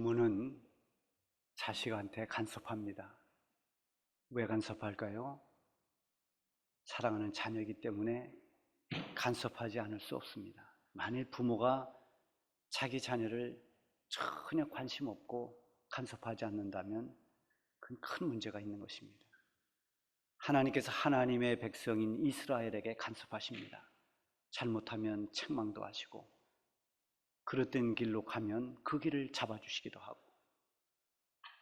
부모는 자식한테 간섭합니다. 왜 간섭할까요? 사랑하는 자녀이기 때문에 간섭하지 않을 수 없습니다. 만일 부모가 자기 자녀를 전혀 관심 없고 간섭하지 않는다면 그건 큰 문제가 있는 것입니다. 하나님께서 하나님의 백성인 이스라엘에게 간섭하십니다. 잘못하면 책망도 하시고 그릇된 길로 가면 그 길을 잡아주시기도 하고,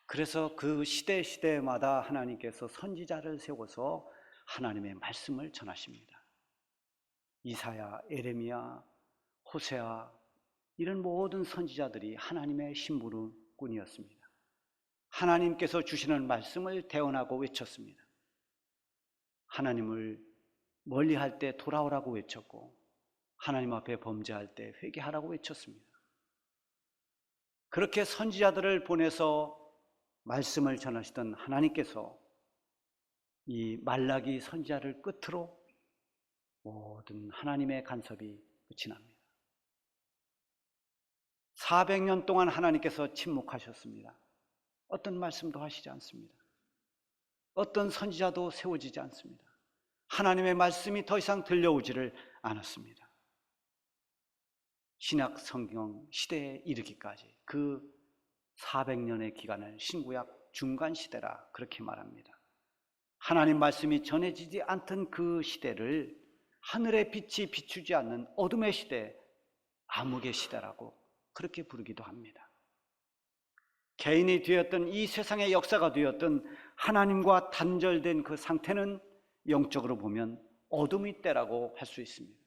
그래서 그 시대마다 하나님께서 선지자를 세워서 하나님의 말씀을 전하십니다. 이사야, 에레미야, 호세아 이런 모든 선지자들이 하나님의 심부름꾼이었습니다. 하나님께서 주시는 말씀을 대언하고 외쳤습니다. 하나님을 멀리할 때 돌아오라고 외쳤고 하나님 앞에 범죄할 때 회개하라고 외쳤습니다. 그렇게 선지자들을 보내서 말씀을 전하시던 하나님께서 이 말라기 선지자를 끝으로 모든 하나님의 간섭이 끝이 납니다. 400년 동안 하나님께서 침묵하셨습니다. 어떤 말씀도 하시지 않습니다. 어떤 선지자도 세워지지 않습니다. 하나님의 말씀이 더 이상 들려오지를 않았습니다. 신약 성경 시대에 이르기까지 그 400년의 기간을 신구약 중간 시대라 그렇게 말합니다. 하나님 말씀이 전해지지 않던 그 시대를 하늘의 빛이 비추지 않는 어둠의 시대, 암흑의 시대라고 그렇게 부르기도 합니다. 개인이 되었던 이 세상의 역사가 되었던 하나님과 단절된 그 상태는 영적으로 보면 어둠의 때라고 할 수 있습니다.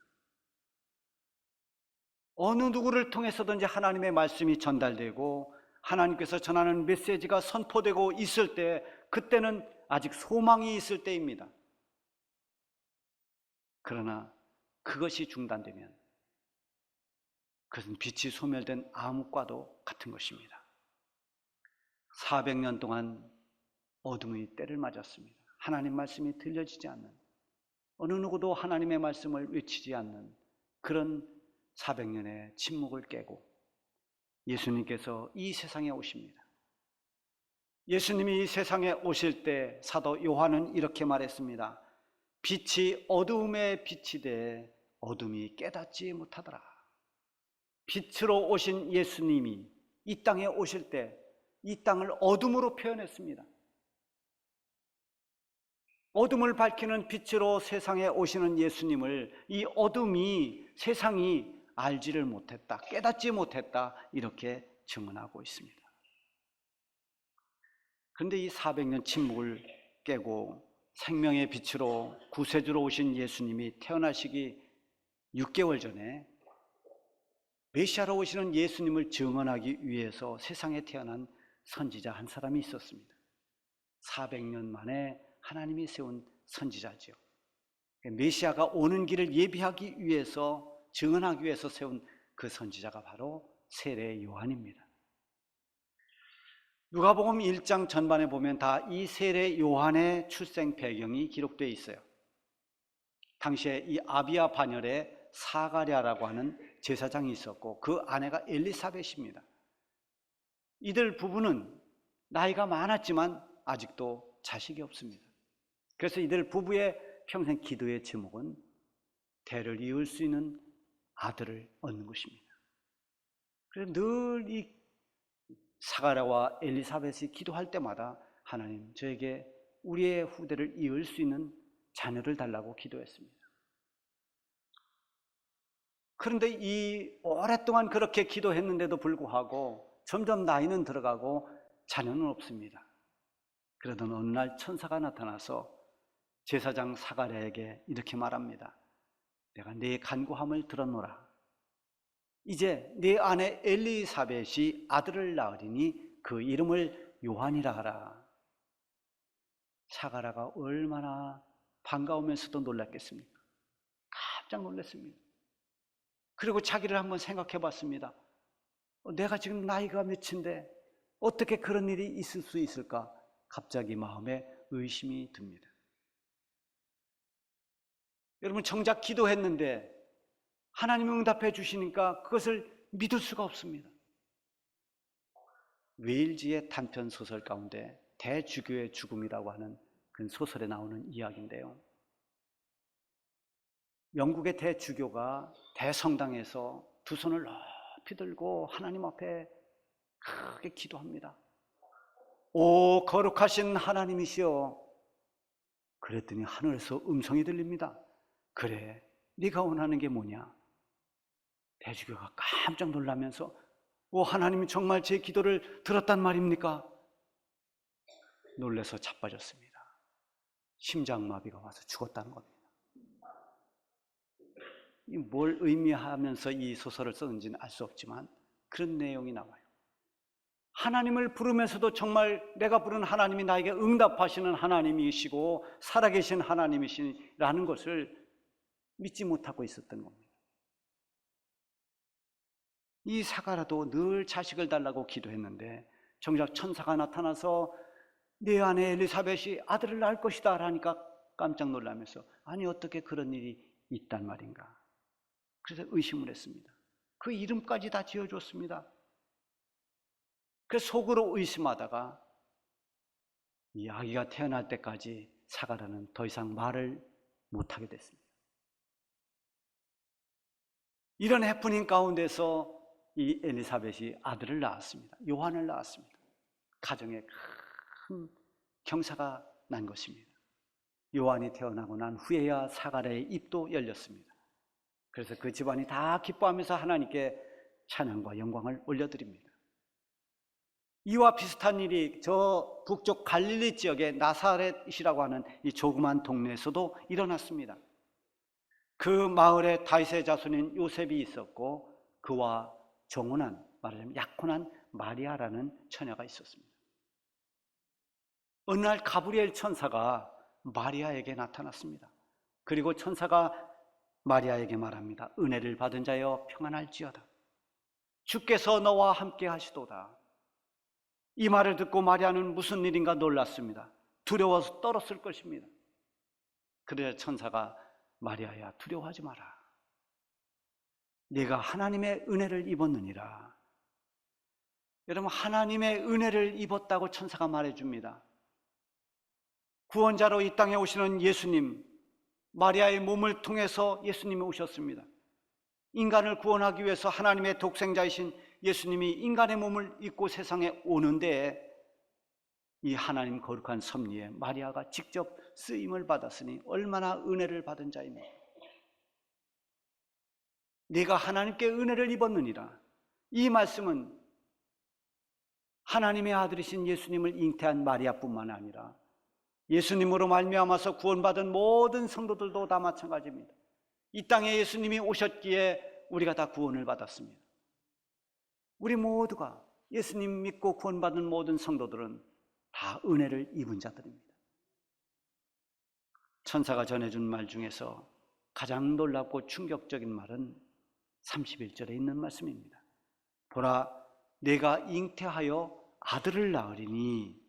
어느 누구를 통해서든지 하나님의 말씀이 전달되고 하나님께서 전하는 메시지가 선포되고 있을 때, 그때는 아직 소망이 있을 때입니다. 그러나 그것이 중단되면 그것은 빛이 소멸된 암흑과도 같은 것입니다. 400년 동안 어둠의 때를 맞았습니다. 하나님 말씀이 들려지지 않는, 어느 누구도 하나님의 말씀을 외치지 않는 그런 400년의 침묵을 깨고 예수님께서 이 세상에 오십니다. 예수님이 이 세상에 오실 때 사도 요한은 이렇게 말했습니다. 빛이 어두움에 빛이 돼 어둠이 깨닫지 못하더라. 빛으로 오신 예수님이 이 땅에 오실 때 이 땅을 어둠으로 표현했습니다. 어둠을 밝히는 빛으로 세상에 오시는 예수님을 이 어둠이, 세상이 알지를 못했다, 깨닫지 못했다, 이렇게 증언하고 있습니다. 그런데 이 400년 침묵을 깨고 생명의 빛으로 구세주로 오신 예수님이 태어나시기 6개월 전에 메시아로 오시는 예수님을 증언하기 위해서 세상에 태어난 선지자 한 사람이 있었습니다. 400년 만에 하나님이 세운 선지자죠. 메시아가 오는 길을 예비하기 위해서, 증언하기 위해서 세운 그 선지자가 바로 세례 요한입니다. 누가복음 1장 전반에 보면 다 이 세례 요한의 출생 배경이 기록되어 있어요. 당시에 이 아비야 반열에 사가랴라고 하는 제사장이 있었고 그 아내가 엘리사벳입니다. 이들 부부는 나이가 많았지만 아직도 자식이 없습니다. 그래서 이들 부부의 평생 기도의 제목은 대를 이을 수 있는 아들을 얻는 것입니다. 그래서 늘 이 사가랴와 엘리사벳이 기도할 때마다 하나님, 저에게 우리의 후대를 이을 수 있는 자녀를 달라고 기도했습니다. 그런데 이 오랫동안 그렇게 기도했는데도 불구하고 점점 나이는 들어가고 자녀는 없습니다. 그러던 어느 날 천사가 나타나서 제사장 사가랴에게 이렇게 말합니다. 내가 네 간구함을 들었노라. 이제 네 아내 엘리사벳이 아들을 낳으리니 그 이름을 요한이라 하라. 사가랴가 얼마나 반가우면서도 놀랐겠습니까? 깜짝 놀랐습니다. 그리고 자기를 한번 생각해 봤습니다. 내가 지금 나이가 몇인데 어떻게 그런 일이 있을 수 있을까? 갑자기 마음에 의심이 듭니다. 여러분, 정작 기도했는데 하나님이 응답해 주시니까 그것을 믿을 수가 없습니다. 웨일즈의 단편 소설 가운데 대주교의 죽음이라고 하는 그 소설에 나오는 이야기인데요. 영국의 대주교가 대성당에서 두 손을 높이 들고 하나님 앞에 크게 기도합니다. 오 거룩하신 하나님이시여. 그랬더니 하늘에서 음성이 들립니다. 그래, 네가 원하는 게 뭐냐? 대주교가 깜짝 놀라면서 오 하나님이 정말 제 기도를 들었단 말입니까? 놀라서 자빠졌습니다. 심장마비가 와서 죽었다는 겁니다. 뭘 의미하면서 이 소설을 썼는지는 알 수 없지만 그런 내용이 나와요. 하나님을 부르면서도 정말 내가 부른 하나님이 나에게 응답하시는 하나님이시고 살아계신 하나님이시라는 것을 믿지 못하고 있었던 겁니다. 이 사가라도 늘 자식을 달라고 기도했는데 정작 천사가 나타나서 네 아내 엘리사벳이 아들을 낳을 것이다 라니까 깜짝 놀라면서 아니 어떻게 그런 일이 있단 말인가. 그래서 의심을 했습니다. 그 이름까지 다 지어줬습니다. 그래서 속으로 의심하다가 이 아기가 태어날 때까지 사가라는 더 이상 말을 못하게 됐습니다. 이런 해프닝 가운데서 이 엘리사벳이 아들을 낳았습니다. 요한을 낳았습니다. 가정에 큰 경사가 난 것입니다. 요한이 태어나고 난 후에야 사가랴의 입도 열렸습니다. 그래서 그 집안이 다 기뻐하면서 하나님께 찬양과 영광을 올려드립니다. 이와 비슷한 일이 저 북쪽 갈릴리 지역의 나사렛이라고 하는 이 조그만 동네에서도 일어났습니다. 그 마을에 다윗의 자손인 요셉이 있었고 그와 정혼한, 말하자면 약혼한 마리아라는 처녀가 있었습니다. 어느 날 가브리엘 천사가 마리아에게 나타났습니다. 그리고 천사가 마리아에게 말합니다. 은혜를 받은 자여 평안할지어다. 주께서 너와 함께 하시도다. 이 말을 듣고 마리아는 무슨 일인가 놀랐습니다. 두려워서 떨었을 것입니다. 그래야 천사가 마리아야 두려워하지 마라. 네가 하나님의 은혜를 입었느니라. 여러분 하나님의 은혜를 입었다고 천사가 말해줍니다. 구원자로 이 땅에 오시는 예수님, 마리아의 몸을 통해서 예수님이 오셨습니다. 인간을 구원하기 위해서 하나님의 독생자이신 예수님이 인간의 몸을 입고 세상에 오는데 이 하나님 거룩한 섭리에 마리아가 직접 쓰임을 받았으니 얼마나 은혜를 받은 자입니까? 네가 하나님께 은혜를 입었느니라. 이 말씀은 하나님의 아들이신 예수님을 잉태한 마리아뿐만 아니라 예수님으로 말미암아서 구원받은 모든 성도들도 다 마찬가지입니다. 이 땅에 예수님이 오셨기에 우리가 다 구원을 받았습니다. 우리 모두가 예수님 믿고 구원받은 모든 성도들은 다 은혜를 입은 자들입니다. 천사가 전해준 말 중에서 가장 놀랍고 충격적인 말은 31절에 있는 말씀입니다. 보라, 내가 잉태하여 아들을 낳으리니,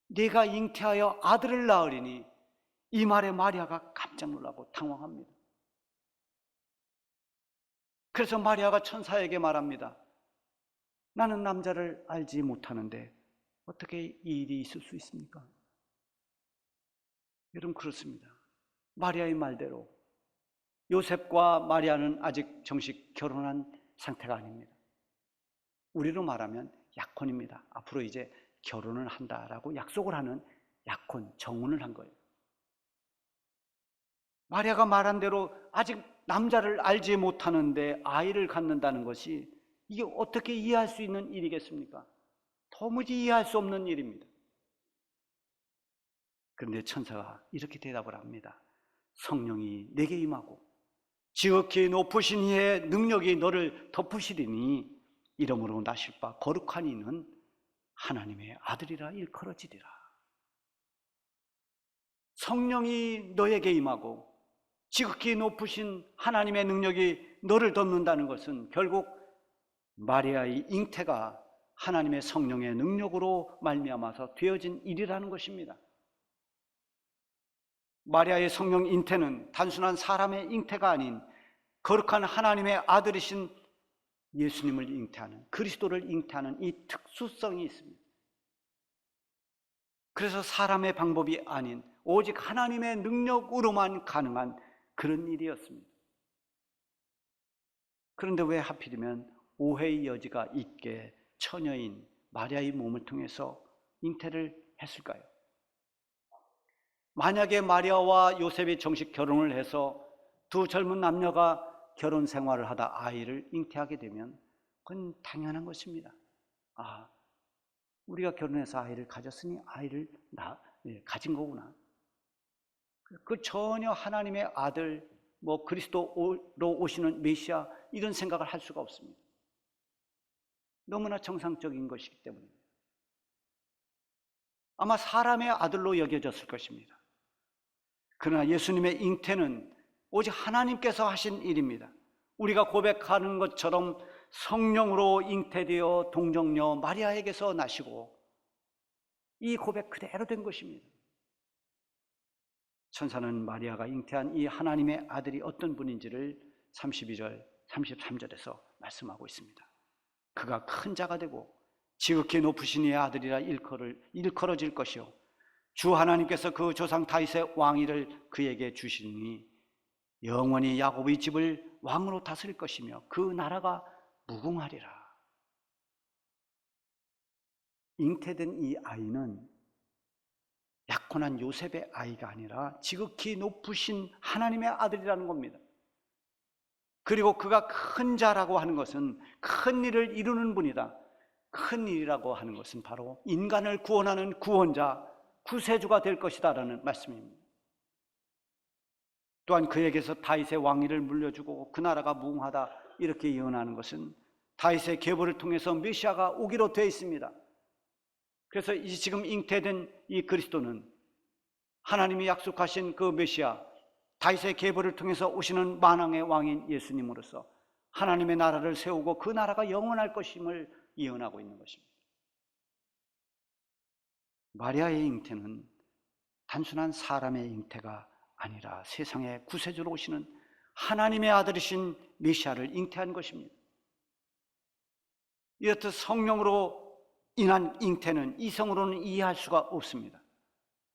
내가 잉태하여 아들을 낳으리니. 이 말에 마리아가 깜짝 놀라고 당황합니다. 그래서 마리아가 천사에게 말합니다. 나는 남자를 알지 못하는데 어떻게 이 일이 있을 수 있습니까? 여러분 그렇습니다. 마리아의 말대로 요셉과 마리아는 아직 정식 결혼한 상태가 아닙니다. 우리로 말하면 약혼입니다. 앞으로 이제 결혼을 한다라고 약속을 하는 약혼, 정혼을 한 거예요. 마리아가 말한 대로 아직 남자를 알지 못하는데 아이를 갖는다는 것이 이게 어떻게 이해할 수 있는 일이겠습니까? 도무지 이해할 수 없는 일입니다. 그런데 천사가 이렇게 대답을 합니다. 성령이 내게 임하고 지극히 높으신 이의 능력이 너를 덮으시리니 이러므로 나실 바 거룩한 이는 하나님의 아들이라 일컬어지리라. 성령이 너에게 임하고 지극히 높으신 하나님의 능력이 너를 덮는다는 것은 결국 마리아의 잉태가 하나님의 성령의 능력으로 말미암아서 되어진 일이라는 것입니다. 마리아의 성령 잉태는 단순한 사람의 잉태가 아닌 거룩한 하나님의 아들이신 예수님을 잉태하는, 그리스도를 잉태하는 이 특수성이 있습니다. 그래서 사람의 방법이 아닌 오직 하나님의 능력으로만 가능한 그런 일이었습니다. 그런데 왜 하필이면 오해의 여지가 있게 처녀인 마리아의 몸을 통해서 잉태를 했을까요? 만약에 마리아와 요셉이 정식 결혼을 해서 두 젊은 남녀가 결혼 생활을 하다 아이를 잉태하게 되면 그건 당연한 것입니다. 우리가 결혼해서 아이를 가졌으니 아이를 가진 거구나. 그 전혀 하나님의 아들, 그리스도로 오시는 메시아 이런 생각을 할 수가 없습니다. 너무나 정상적인 것이기 때문입니다. 아마 사람의 아들로 여겨졌을 것입니다. 그러나 예수님의 잉태는 오직 하나님께서 하신 일입니다. 우리가 고백하는 것처럼 성령으로 잉태되어 동정녀 마리아에게서 나시고 이 고백 그대로 된 것입니다. 천사는 마리아가 잉태한 이 하나님의 아들이 어떤 분인지를 32절, 33절에서 말씀하고 있습니다. 그가 큰 자가 되고 지극히 높으신 이의 아들이라 일컬어질 것이요 주 하나님께서 그 조상 다윗의 왕위를 그에게 주시니 영원히 야곱의 집을 왕으로 다스릴 것이며 그 나라가 무궁하리라. 잉태된 이 아이는 약혼한 요셉의 아이가 아니라 지극히 높으신 하나님의 아들이라는 겁니다. 그리고 그가 큰 자라고 하는 것은 큰 일을 이루는 분이다. 큰 일이라고 하는 것은 바로 인간을 구원하는 구원자, 구세주가 될 것이다라는 말씀입니다. 또한 그에게서 다윗의 왕위를 물려주고 그 나라가 무궁하다 이렇게 예언하는 것은 다윗의 계보를 통해서 메시아가 오기로 되어 있습니다. 그래서 지금 잉태된 이 그리스도는 하나님이 약속하신 그 메시아, 다윗의 계보를 통해서 오시는 만왕의 왕인 예수님으로서 하나님의 나라를 세우고 그 나라가 영원할 것임을 예언하고 있는 것입니다. 마리아의 잉태는 단순한 사람의 잉태가 아니라 세상의 구세주로 오시는 하나님의 아들이신 메시아를 잉태한 것입니다. 이렇듯 성령으로 인한 잉태는 이성으로는 이해할 수가 없습니다.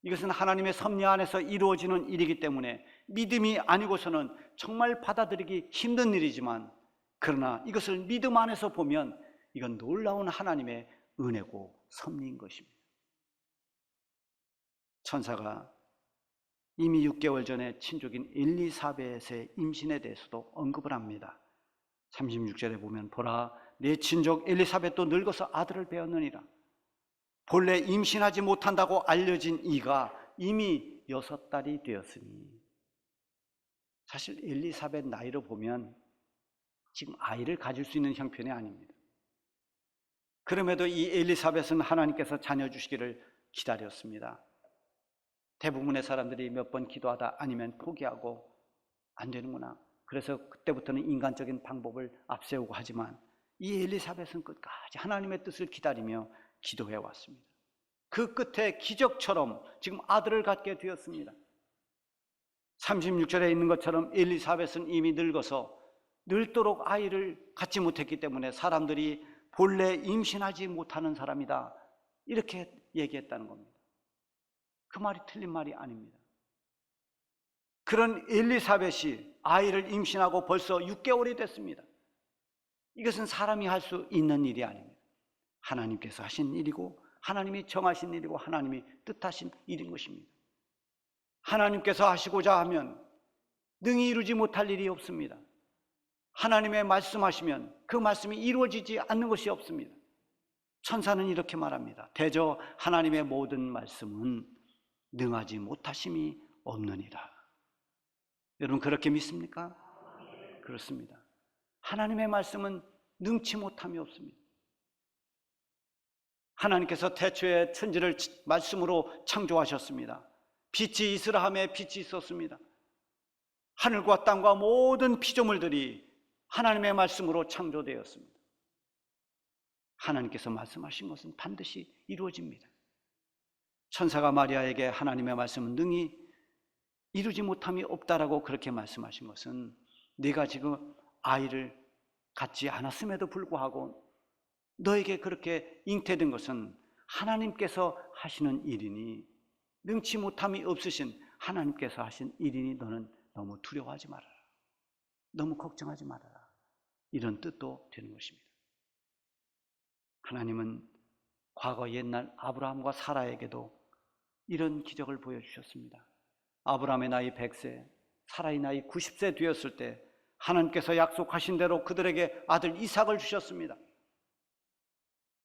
이것은 하나님의 섭리 안에서 이루어지는 일이기 때문에 믿음이 아니고서는 정말 받아들이기 힘든 일이지만, 그러나 이것을 믿음 안에서 보면 이건 놀라운 하나님의 은혜고 섭리인 것입니다. 천사가 이미 6개월 전에 친족인 엘리사벳의 임신에 대해서도 언급을 합니다. 36절에 보면 보라, 내 친족 엘리사벳도 늙어서 아들을 배었느니라. 본래 임신하지 못한다고 알려진 이가 이미 6달이 되었으니, 사실 엘리사벳 나이로 보면 지금 아이를 가질 수 있는 형편이 아닙니다. 그럼에도 이 엘리사벳은 하나님께서 자녀 주시기를 기다렸습니다. 대부분의 사람들이 몇 번 기도하다 아니면 포기하고 안 되는구나, 그래서 그때부터는 인간적인 방법을 앞세우고 하지만 이 엘리사벳은 끝까지 하나님의 뜻을 기다리며 기도해 왔습니다. 그 끝에 기적처럼 지금 아들을 갖게 되었습니다. 36절에 있는 것처럼 엘리사벳은 이미 늙어서 늙도록 아이를 갖지 못했기 때문에 사람들이 본래 임신하지 못하는 사람이다 이렇게 얘기했다는 겁니다. 그 말이 틀린 말이 아닙니다. 그런 엘리사벳이 아이를 임신하고 벌써 6개월이 됐습니다. 이것은 사람이 할 수 있는 일이 아닙니다. 하나님께서 하신 일이고 하나님이 정하신 일이고 하나님이 뜻하신 일인 것입니다. 하나님께서 하시고자 하면 능히 이루지 못할 일이 없습니다. 하나님의 말씀하시면 그 말씀이 이루어지지 않는 것이 없습니다. 천사는 이렇게 말합니다. 대저 하나님의 모든 말씀은 능하지 못하심이 없느니라. 여러분 그렇게 믿습니까? 그렇습니다. 하나님의 말씀은 능치 못함이 없습니다. 하나님께서 태초에 천지를 말씀으로 창조하셨습니다. 빛이 있으라 하매 빛이 있었습니다. 하늘과 땅과 모든 피조물들이 하나님의 말씀으로 창조되었습니다. 하나님께서 말씀하신 것은 반드시 이루어집니다. 천사가 마리아에게 하나님의 말씀은 능히 이루지 못함이 없다라고 그렇게 말씀하신 것은 네가 지금 아이를 갖지 않았음에도 불구하고 너에게 그렇게 잉태된 것은 하나님께서 하시는 일이니, 능치 못함이 없으신 하나님께서 하신 일이니 너는 너무 두려워하지 말아라, 너무 걱정하지 말아라, 이런 뜻도 되는 것입니다. 하나님은 과거 옛날 아브라함과 사라에게도 이런 기적을 보여주셨습니다. 아브라함의 나이 100세, 사라의 나이 90세 되었을 때 하나님께서 약속하신 대로 그들에게 아들 이삭을 주셨습니다.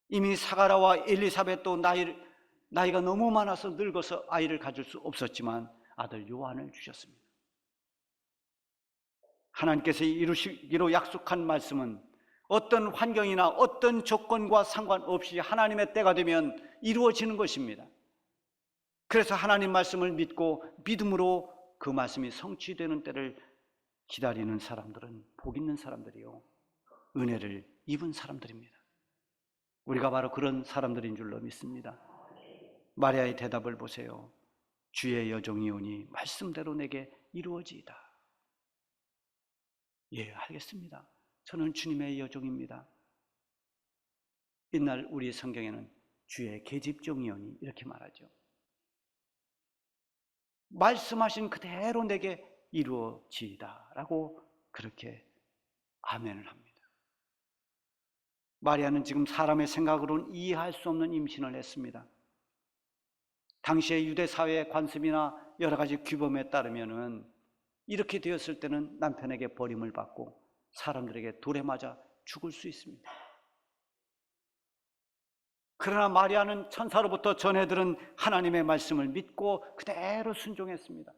이미 사가라와 엘리사벳도 나이가 너무 많아서 늙어서 아이를 가질 수 없었지만 아들 요한을 주셨습니다. 하나님께서 이루시기로 약속한 말씀은 어떤 환경이나 어떤 조건과 상관없이 하나님의 때가 되면 이루어지는 것입니다. 그래서 하나님 말씀을 믿고 믿음으로 그 말씀이 성취되는 때를 기다리는 사람들은 복 있는 사람들이요, 은혜를 입은 사람들입니다. 우리가 바로 그런 사람들인 줄로 믿습니다. 마리아의 대답을 보세요. 주의 여종이 오니 말씀대로 내게 이루어지이다. 예, 알겠습니다. 저는 주님의 여종입니다. 옛날 우리 성경에는 주의 계집종이 오니 이렇게 말하죠. 말씀하신 그대로 내게 이루어지이다 라고 그렇게 아멘을 합니다. 마리아는 지금 사람의 생각으로는 이해할 수 없는 임신을 했습니다. 당시의 유대 사회의 관습이나 여러 가지 규범에 따르면은 이렇게 되었을 때는 남편에게 버림을 받고 사람들에게 돌에 맞아 죽을 수 있습니다. 그러나 마리아는 천사로부터 전해 들은 하나님의 말씀을 믿고 그대로 순종했습니다.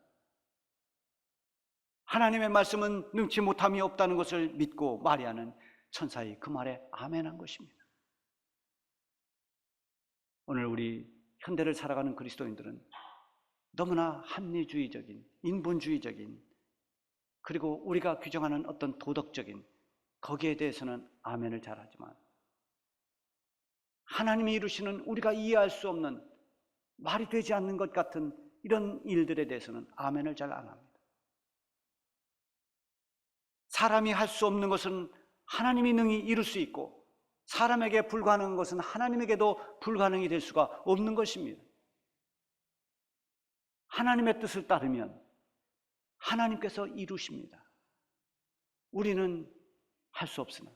하나님의 말씀은 능치 못함이 없다는 것을 믿고 마리아는 천사의 그 말에 아멘한 것입니다. 오늘 우리 현대를 살아가는 그리스도인들은 너무나 합리주의적인, 인본주의적인, 그리고 우리가 규정하는 어떤 도덕적인 거기에 대해서는 아멘을 잘하지만 하나님이 이루시는 우리가 이해할 수 없는, 말이 되지 않는 것 같은 이런 일들에 대해서는 아멘을 잘 안 합니다. 사람이 할 수 없는 것은 하나님이 능히 이룰 수 있고, 사람에게 불가능한 것은 하나님에게도 불가능이 될 수가 없는 것입니다. 하나님의 뜻을 따르면 하나님께서 이루십니다. 우리는 할 수 없으나,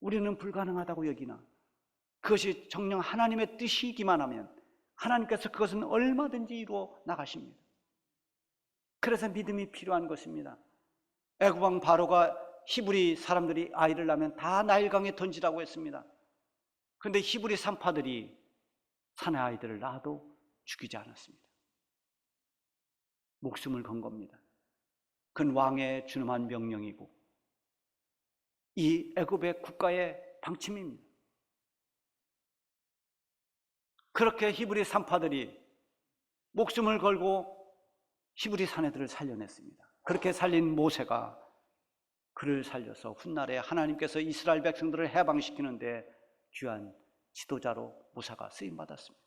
우리는 불가능하다고 여기나, 그것이 정녕 하나님의 뜻이기만 하면 하나님께서 그것은 얼마든지 이루어 나가십니다. 그래서 믿음이 필요한 것입니다. 애굽 왕 바로가 히브리 사람들이 아이를 낳으면 다 나일강에 던지라고 했습니다. 그런데 히브리 산파들이 사내 아이들을 낳아도 죽이지 않았습니다. 목숨을 건 겁니다. 그건 왕의 준엄한 명령이고 이 애굽의 국가의 방침입니다. 그렇게 히브리 산파들이 목숨을 걸고 히브리 사내들을 살려냈습니다. 그렇게 살린 모세가 그를 살려서 훗날에 하나님께서 이스라엘 백성들을 해방시키는데 귀한 지도자로 모세가 쓰임받았습니다.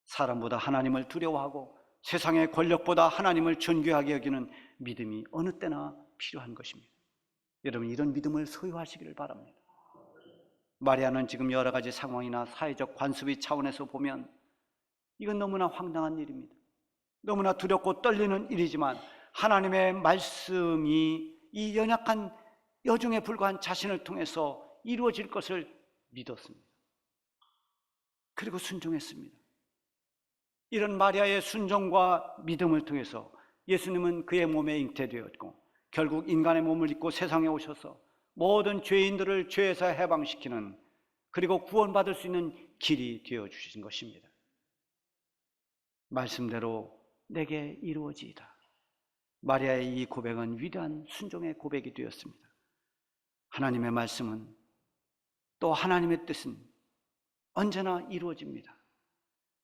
사람보다 하나님을 두려워하고 세상의 권력보다 하나님을 존귀하게 여기는 믿음이 어느 때나 필요한 것입니다. 여러분, 이런 믿음을 소유하시기를 바랍니다. 마리아는 지금 여러 가지 상황이나 사회적 관습의 차원에서 보면 이건 너무나 황당한 일입니다. 너무나 두렵고 떨리는 일이지만 하나님의 말씀이 이 연약한 여종에 불과한 자신을 통해서 이루어질 것을 믿었습니다. 그리고 순종했습니다. 이런 마리아의 순종과 믿음을 통해서 예수님은 그의 몸에 잉태되었고 결국 인간의 몸을 입고 세상에 오셔서 모든 죄인들을 죄에서 해방시키는, 그리고 구원받을 수 있는 길이 되어주신 것입니다. 말씀대로 내게 이루어지이다. 마리아의 이 고백은 위대한 순종의 고백이 되었습니다. 하나님의 말씀은, 또 하나님의 뜻은 언제나 이루어집니다.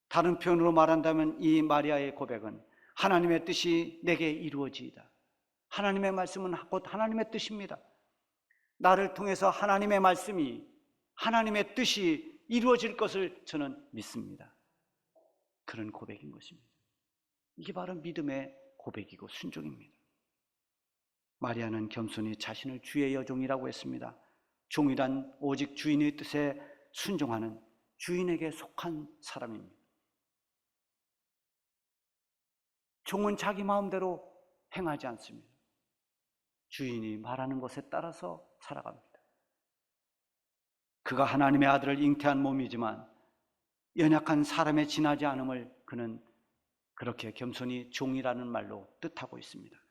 다른 표현으로 말한다면 이 마리아의 고백은 하나님의 뜻이 내게 이루어지이다. 하나님의 말씀은 곧 하나님의 뜻입니다. 나를 통해서 하나님의 말씀이, 하나님의 뜻이 이루어질 것을 저는 믿습니다. 그런 고백인 것입니다. 이게 바로 믿음의 고백이고 순종입니다. 마리아는 겸손히 자신을 주의 여종이라고 했습니다. 종이란 오직 주인의 뜻에 순종하는 주인에게 속한 사람입니다. 종은 자기 마음대로 행하지 않습니다. 주인이 말하는 것에 따라서 살아갑니다. 그가 하나님의 아들을 잉태한 몸이지만 연약한 사람의 지나지 않음을 그는 그렇게 겸손히 종이라는 말로 뜻하고 있습니다.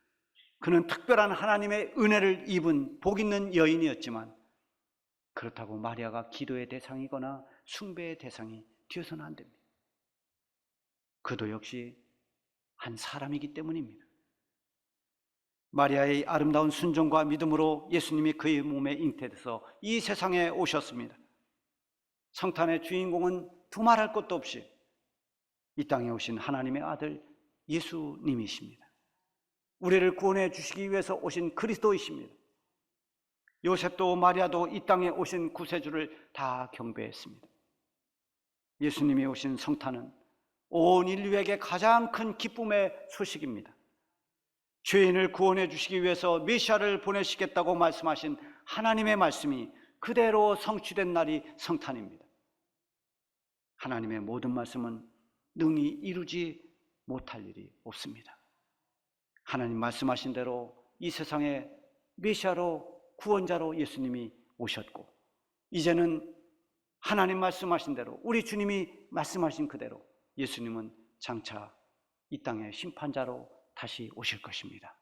그는 특별한 하나님의 은혜를 입은 복 있는 여인이었지만 그렇다고 마리아가 기도의 대상이거나 숭배의 대상이 되어서는 안 됩니다. 그도 역시 한 사람이기 때문입니다. 마리아의 아름다운 순종과 믿음으로 예수님이 그의 몸에 잉태돼서 이 세상에 오셨습니다. 성탄의 주인공은 두말할 것도 없이 이 땅에 오신 하나님의 아들 예수님이십니다. 우리를 구원해 주시기 위해서 오신 그리스도이십니다. 요셉도 마리아도 이 땅에 오신 구세주를 다 경배했습니다. 예수님이 오신 성탄은 온 인류에게 가장 큰 기쁨의 소식입니다. 죄인을 구원해 주시기 위해서 메시아를 보내시겠다고 말씀하신 하나님의 말씀이 그대로 성취된 날이 성탄입니다. 하나님의 모든 말씀은 능히 이루지 못할 일이 없습니다. 하나님 말씀하신 대로 이 세상에 메시아로 구원자로 예수님이 오셨고 이제는 하나님 말씀하신 대로 우리 주님이 말씀하신 그대로 예수님은 장차 이 땅의 심판자로 다시 오실 것입니다.